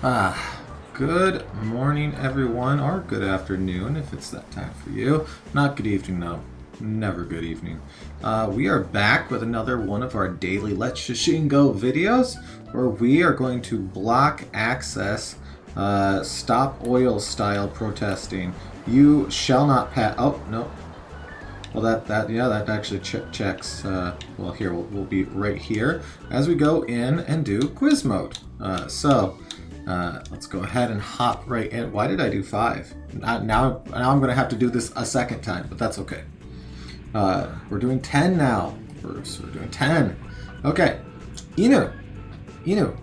Good morning, everyone, or good afternoon if it's that time for you. Not good evening, though. Never good evening. We are back with another one of our daily Let's Shashingo videos, where we are going to block access, stop oil style protesting. You shall not pass. Oh no. Well, that actually checks. Well, here we'll be right here as we go in and do quiz mode. Let's go ahead and hop right in. Why did I do 5? Now I'm going to have to do this a second time, but that's okay. We're doing 10 now. We're doing 10. Okay. Inu.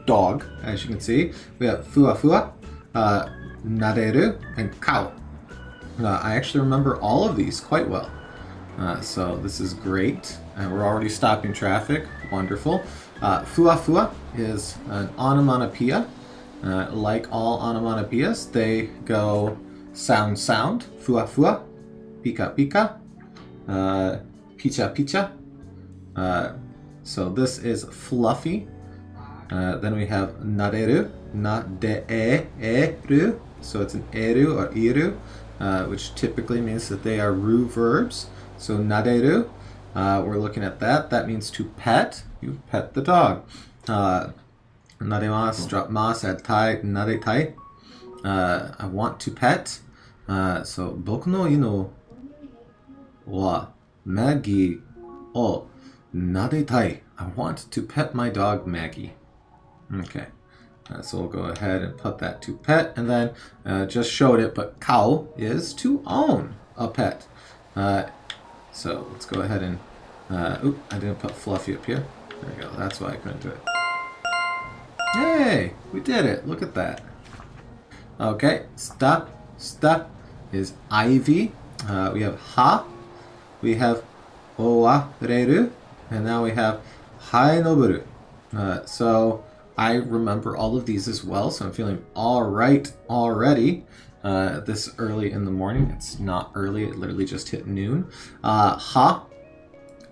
Dog, as you can see. We have fua, naderu, and kao. I actually remember all of these quite well. So this is great. We're already stopping traffic. Wonderful. Fua is an onomatopoeia. Like all onomatopoeias, they go sound. Fua. Pika. Picha. So this is fluffy. Then we have naderu. Naderu. So it's an eru or iru. Which typically means that they are ru verbs. So naderu, we're looking at that. That means to pet. You pet the dog. Nademasu, drop mas, add tai, nadetai. I want to pet. So boku no inu wa Maggie o nadetai. I want to pet my dog Maggie. Okay. So we'll go ahead and put that to pet, and then just showed it, but kao is to own a pet. So let's go ahead and, I didn't put Fluffy up here. There we go, that's why I couldn't do it. Yay, we did it, look at that. Okay, stop is ivy. We have ha, we have owareru, and now we have hainoboru. So I remember all of these as well, so I'm feeling all right already this early in the morning. It's not early, it literally just hit noon. Ha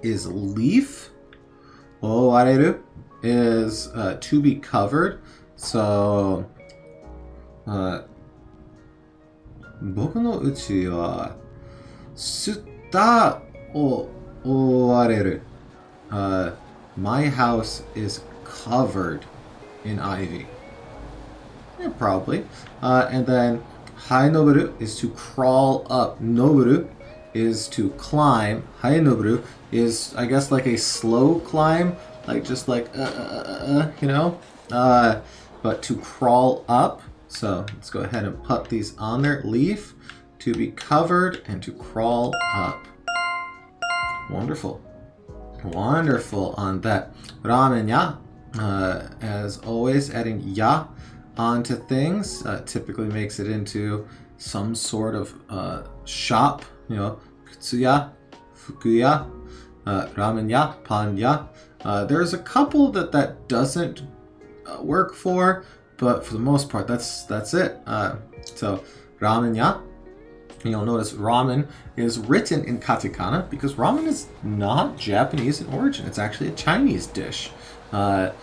is leaf. Owareru is to be covered. So, boku no uchi wa sutta o owareru. My house is covered in ivy. Yeah, probably. And then hainoboru is to crawl up. Noboru is to climb. Hainoboru is, I guess, like a slow climb, like just like you know. But to crawl up. So let's go ahead and put these on there. Leaf, to be covered, and to crawl up. Wonderful on that. Ramen ya. As always, adding ya onto things typically makes it into some sort of shop. You know, kutsuya, fukuya, ramen ya, pan ya. There's a couple that doesn't work for, but for the most part, that's it. So ramen ya. You'll notice ramen is written in katakana because ramen is not Japanese in origin. It's actually a Chinese dish. A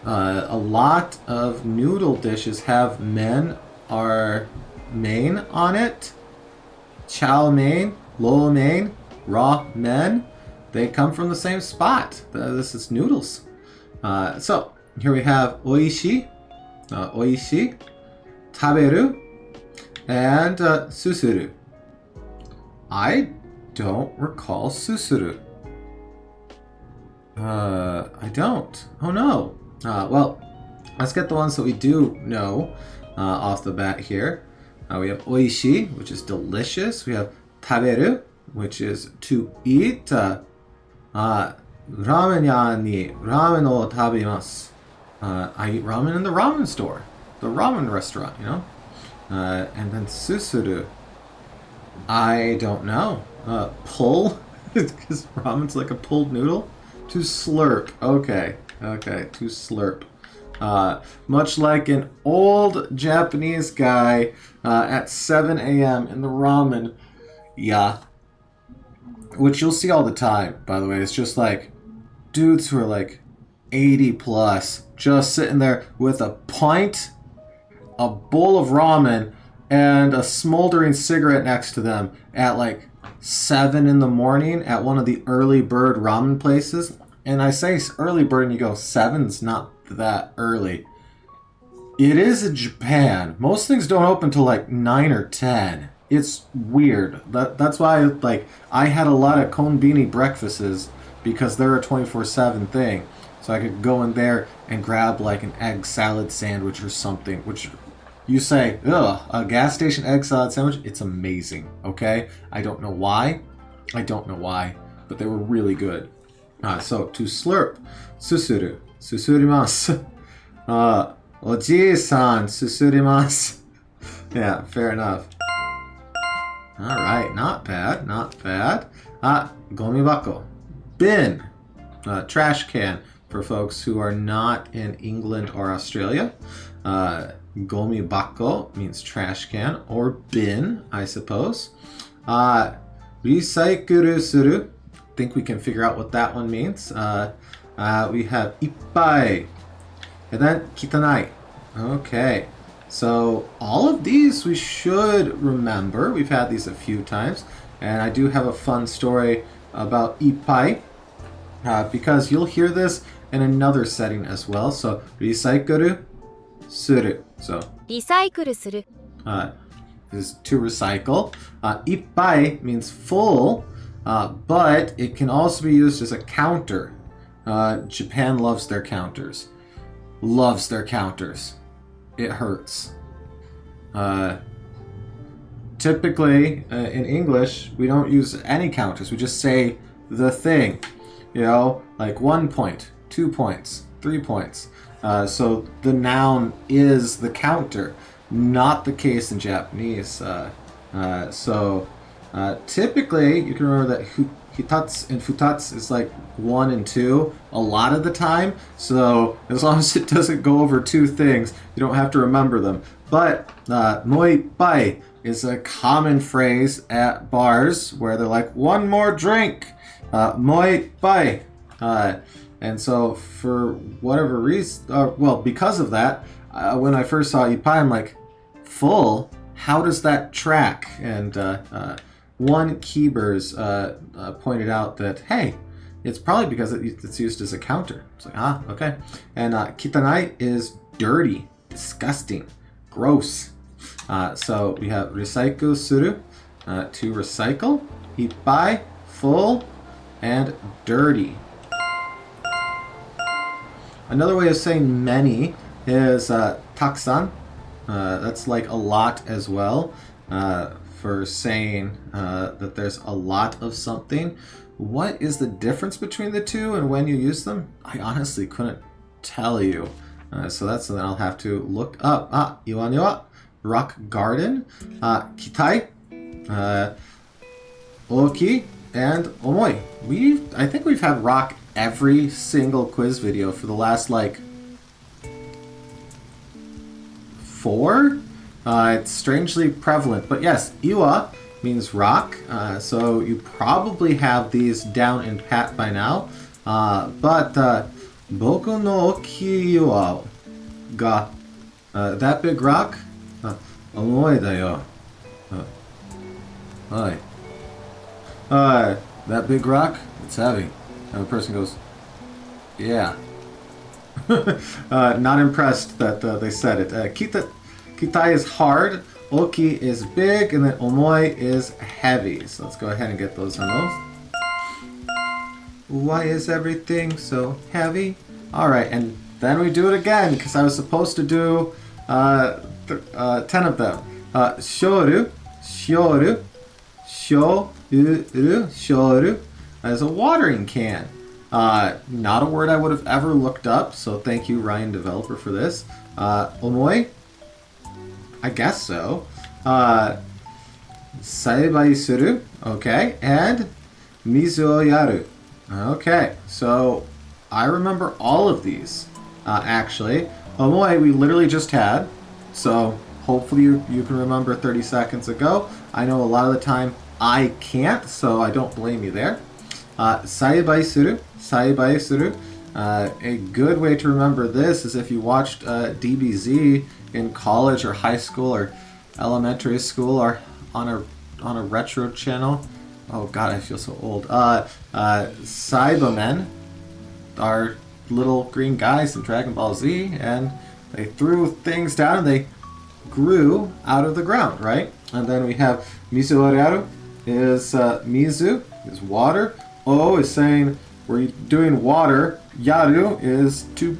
lot of noodle dishes have men or main on it. Chow mein, lo mein, raw men. They come from the same spot. This is noodles. So here we have oishi, taberu, and susuru. I don't recall susuru. I don't. Oh no. Well, let's get the ones that we do know off the bat here. We have oishi, which is delicious. We have taberu, which is to eat. Ramen ya ni ramen o tabimasu. I eat ramen in the ramen store, the ramen restaurant, you know. And then susuru. I don't know. Pull, because ramen's like a pulled noodle. To slurp. Okay, to slurp. Much like an old Japanese guy at 7 a.m. in the ramen. Yeah. Which you'll see all the time, by the way. It's just like dudes who are like 80 plus just sitting there with a pint a bowl of ramen and a smoldering cigarette next to them at like 7 in the morning at one of the early bird ramen places. And I say early bird and you go, 7's not that early. It is in Japan. Most things don't open till like 9 or 10. It's weird. That's why like I had a lot of konbini breakfasts because they're a 24/7 thing. So I could go in there and grab like an egg salad sandwich or something, which you say, ugh, a gas station egg salad sandwich? It's amazing, okay? I don't know why. But they were really good. So, to slurp, susuru, susurimasu. Oji-san, susurimasu. Yeah, fair enough. Alright, not bad. Gomibako. Bin. Trash can for folks who are not in England or Australia. Gomibako means trash can or bin, I suppose. Recycuru suru. Think we can figure out what that one means. We have ippai. And then kitanai. Okay. So all of these we should remember. We've had these a few times. And I do have a fun story about ippai. Because you'll hear this in another setting as well. So, recycuru suru. So, リサイクルする is to recycle. Ippai means full, but it can also be used as a counter. Japan loves their counters. It hurts. Typically, in English, we don't use any counters. We just say the thing. You know, like 1 point, 2 points, 3 points. So the noun is the counter. Not the case in Japanese. So typically, you can remember that hitatsu and futatsu is like 1 and 2 a lot of the time. So as long as it doesn't go over 2 things, you don't have to remember them. But moippai is a common phrase at bars where they're like, 1 more drink. Moippai. And so for whatever reason, because of that, when I first saw ippai, I'm like, full? How does that track? And one Keybers pointed out that, hey, it's probably because it's used as a counter. It's like, okay. And kitanai is dirty, disgusting, gross. So we have recycle suru, to recycle, ippai, full, and dirty. Another way of saying many is takusan. That's like a lot as well, for saying that there's a lot of something. What is the difference between the two and when you use them? I honestly couldn't tell you. So that's something I'll have to look up. Iwaniwa, rock garden, kitai, oki, and omoi. I think we've had rock every single quiz video for the last like 4. It's strangely prevalent, but yes, iwa means rock, so you probably have these down in pat by now. But boku no oki iwa ga, that big rock, omoi da yo. That big rock, it's heavy. And the person goes, yeah. Not impressed that they said it. Kitai is hard, oki is big, and then omoi is heavy. So let's go ahead and get those on those. Why is everything so heavy? Alright, and then we do it again, because I was supposed to do 10 of them. Shoru, shioru, shouru, shoru. As a watering can. Not a word I would have ever looked up, so thank you, Ryan Developer, for this. Omoi? I guess so. Saibai suru. Okay. And mizu o yaru. Okay. So I remember all of these, actually. Omoi we literally just had, so hopefully you can remember 30 seconds ago. I know a lot of the time I can't, so I don't blame you there. Saibai suru. Saibai suru. A good way to remember this is if you watched DBZ in college or high school or elementary school or on a retro channel. Oh god, I feel so old. Cybermen are little green guys in Dragon Ball Z, and they threw things down and they grew out of the ground, right? And then we have Mizu Oriaru is Mizu is water. O is saying we're doing water. Yaru is to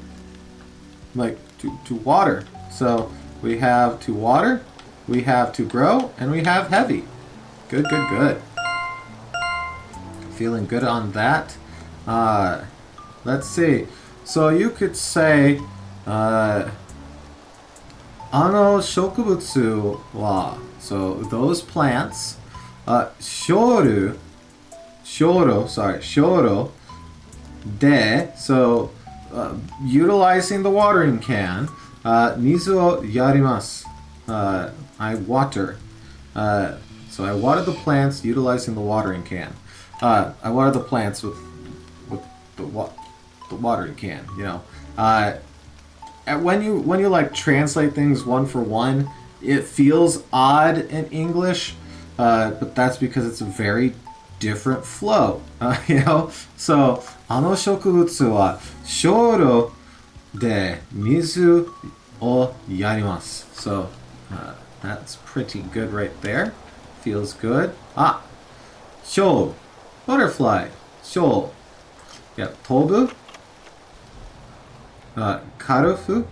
water. So we have to water, we have to grow, and we have heavy. Good, good, good. Feeling good on that. Let's see. So you could say, 植物は so those plants, shoro, de, so utilizing the watering can, mizu o yarimasu, I water. So I water the plants utilizing the watering can. I water the plants with the watering can, you know. And when you like translate things one for one, it feels odd in English, but that's because it's a very different flow, you know. So あの植物はshoro de mizu o yarimasu. So that's pretty good right there. Feels good. Shou, butterfly. Shou. Yeah, tobu. Karafu.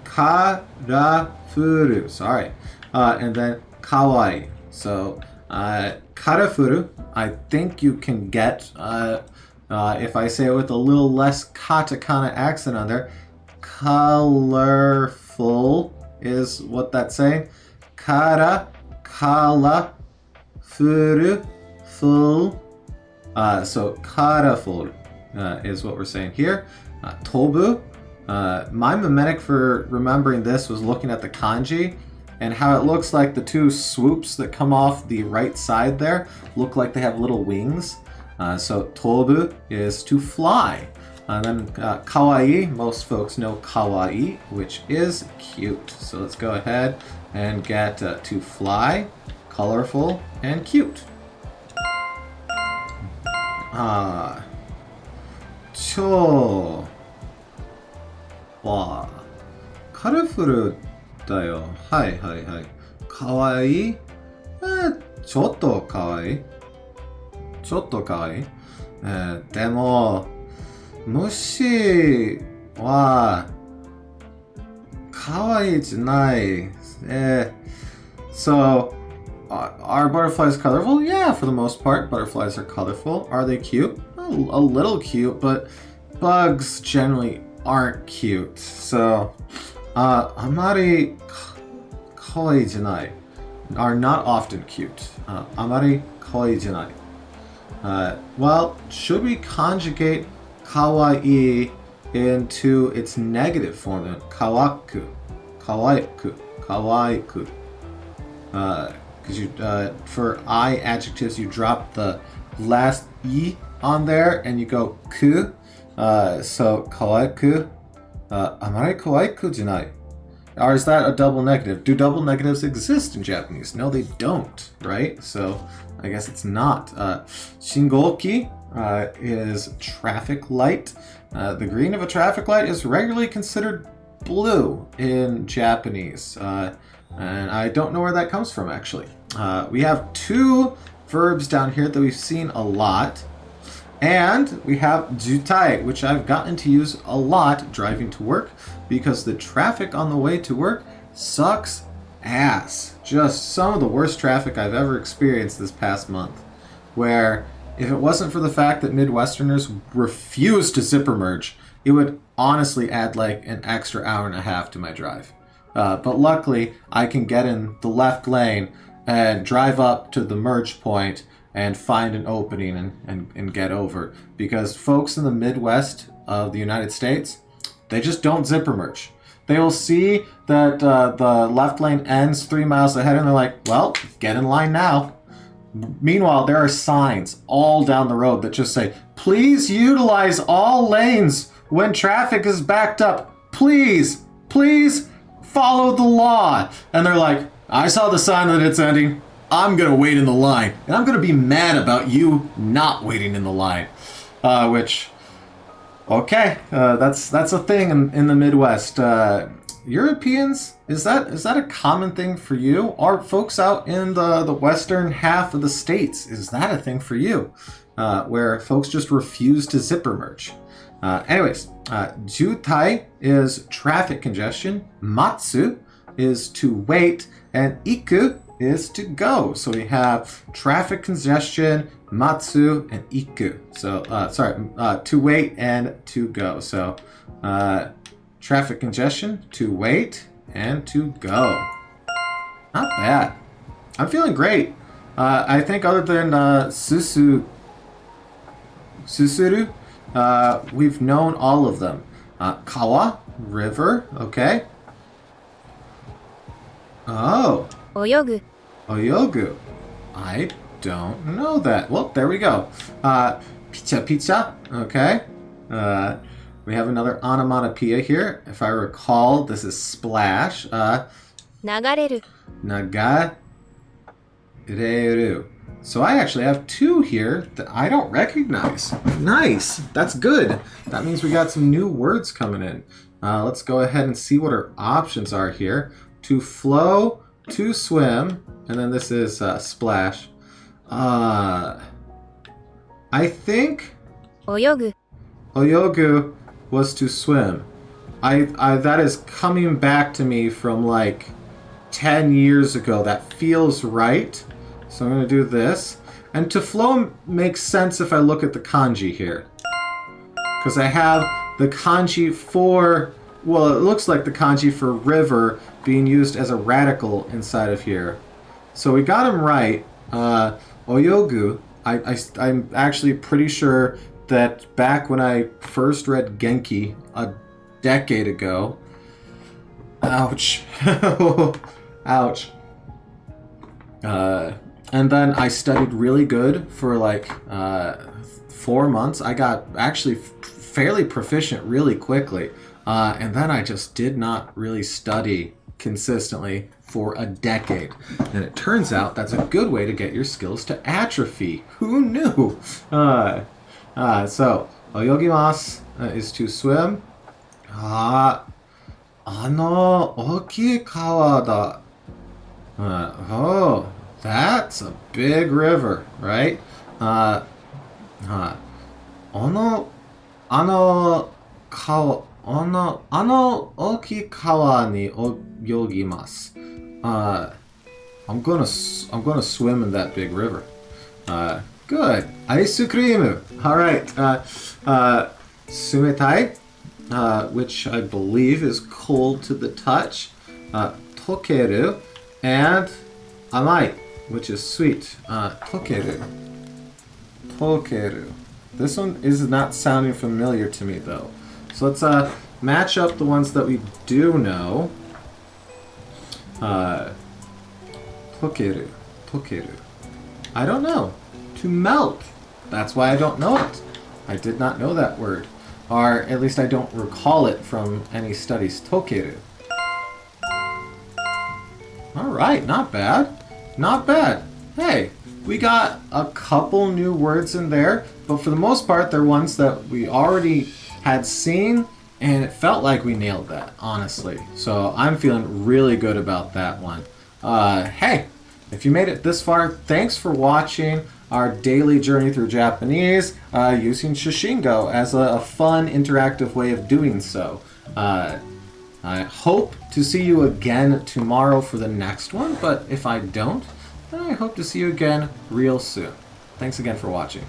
Karafuru. Sorry. And then kawaii. So, karafuru, I think you can get, if I say it with a little less katakana accent on there, colorful is what that's saying. Kala, furu, full. So, colorful is what we're saying here. Tobu. My mimetic for remembering this was looking at the kanji and how it looks like the two swoops that come off the right side there look like they have little wings. So tobu is to fly. And then kawaii, most folks know kawaii, which is cute. So let's go ahead and get to fly, colorful, and cute. Cho. わあ、カラフルだよ。はいはいはい。かわいい？ちょっとかわいい。ちょっとかわいい。でも、虫はかわいいじゃない。So, are butterflies colorful? Yeah, for the most part, butterflies are colorful. Are they cute? A little cute, but bugs generally aren't cute. So, あまり可愛いじゃない are not often cute. あまり可愛いじゃない well, should we conjugate kawaii into its negative form? Kawaku, kawaiku, kawaiku. Because you for I adjectives you drop the last e on there and you go ku. So, kawaiku, amari kawaiku janai. Or is that a double negative? Do double negatives exist in Japanese? No, they don't, right? So, I guess it's not. Shingoki is traffic light. The green of a traffic light is regularly considered blue in Japanese. And I don't know where that comes from, actually. We have two verbs down here that we've seen a lot. And we have jutai, which I've gotten to use a lot driving to work because the traffic on the way to work sucks ass. Just some of the worst traffic I've ever experienced this past month. Where if it wasn't for the fact that Midwesterners refuse to zipper merge, it would honestly add like an extra hour and a half to my drive. But luckily, I can get in the left lane and drive up to the merge point and find an opening and get over. Because folks in the Midwest of the United States, they just don't zipper merge. They will see that the left lane ends 3 miles ahead and they're like, well, get in line now. Meanwhile, there are signs all down the road that just say, please utilize all lanes when traffic is backed up. Please, please follow the law. And they're like, I saw the sign that it's ending. I'm going to wait in the line. And I'm going to be mad about you not waiting in the line. Okay, that's a thing in the Midwest. Europeans, is that a common thing for you? Are folks out in the western half of the states, is that a thing for you? Where folks just refuse to zipper merge. Anyways, jutai is traffic congestion, matsu is to wait, and iku is to go. So we have traffic congestion, matsu, and iku. So, to wait and to go. So, traffic congestion, to wait, and to go. Not bad. I'm feeling great. I think other than susuru, we've known all of them. Kawa, river, okay. Oh. Oyogu. Oyogu. I don't know that. Well, there we go. Picha picha, okay. We have another onomatopoeia here. If I recall, this is splash. Nagareru. Nagareru. So I actually have two here that I don't recognize. Nice. That's good. That means we got some new words coming in. Let's go ahead and see what our options are here. To flow, to swim, and then this is splash. I think Oyogu. Oyogu was to swim. I that is coming back to me from like 10 years ago. That feels right. So I'm going to do this. And to flow makes sense if I look at the kanji here. Because I have the kanji for, well, it looks like the kanji for river being used as a radical inside of here. So we got him right. Oyogu, I'm actually pretty sure that back when I first read Genki a decade ago, ouch, ouch. And then I studied really good for like 4 months. I got actually fairly proficient really quickly. And then I just did not really study consistently for a decade. And it turns out that's a good way to get your skills to atrophy. Who knew? So, oyogimasu is to swim. Oki kawa da. Oh, that's a big river, right? Oki kawa ni oyogimasu. I'm gonna swim in that big river. Good. Ice cream. All right. Sumetai, which I believe is cold to the touch. Tokeru, and amai, which is sweet. Tokeru. Tokeru. This one is not sounding familiar to me though. So let's match up the ones that we do know. Tokeru. Tokeru. I don't know. To melt. That's why I don't know it. I did not know that word. Or at least I don't recall it from any studies. Tokeru. Alright, not bad. Not bad. Hey, we got a couple new words in there, but for the most part, they're ones that we already had seen, and it felt like we nailed that, honestly. So I'm feeling really good about that one. Hey, if you made it this far, thanks for watching our daily journey through Japanese using Shashingo as a fun, interactive way of doing so. I hope to see you again tomorrow for the next one, but if I don't, then I hope to see you again real soon. Thanks again for watching.